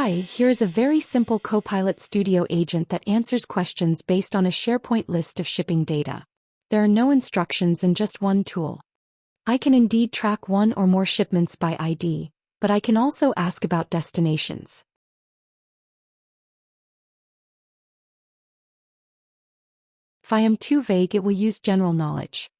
Hi, here is a very simple Copilot Studio agent that answers questions based on a SharePoint list of shipping data. There are no instructions and just one tool. I can indeed track one or more shipments by ID, but I can also ask about destinations. If I am too vague, it will use general knowledge.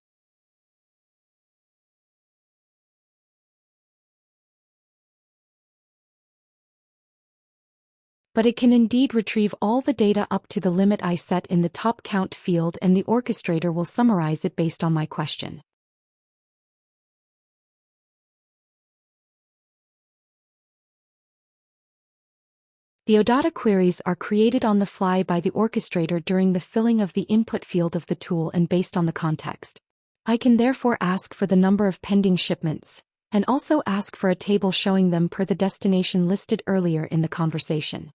But it can indeed retrieve all the data up to the limit I set in the top count field, and the orchestrator will summarize it based on my question. The OData queries are created on the fly by the orchestrator during the filling of the input field of the tool and based on the context. I can therefore ask for the number of pending shipments, and also ask for a table showing them per the destination listed earlier in the conversation.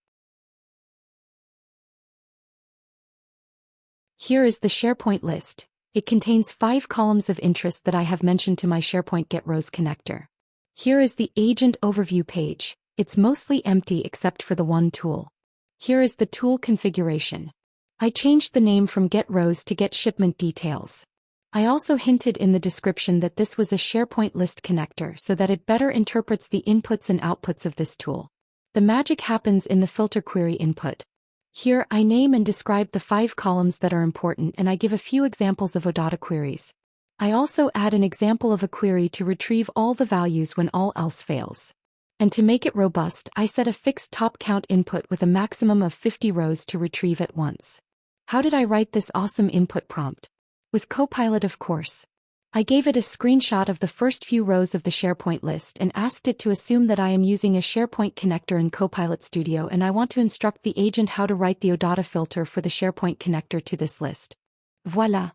Here is the SharePoint list. It contains 5 columns of interest that I have mentioned to my SharePoint Get Rows connector. Here is the agent overview page. It's mostly empty except for the one tool. Here is the tool configuration. I changed the name from Get Rows to Get Shipment Details. I also hinted in the description that this was a SharePoint list connector so that it better interprets the inputs and outputs of this tool. The magic happens in the filter query input. Here I name and describe the 5 columns that are important, and I give a few examples of OData queries. I also add an example of a query to retrieve all the values when all else fails. And to make it robust, I set a fixed top count input with a maximum of 50 rows to retrieve at once. How did I write this awesome input prompt? With Copilot, of course. I gave it a screenshot of the first few rows of the SharePoint list and asked it to assume that I am using a SharePoint connector in Copilot Studio, and I want to instruct the agent how to write the OData filter for the SharePoint connector to this list. Voila!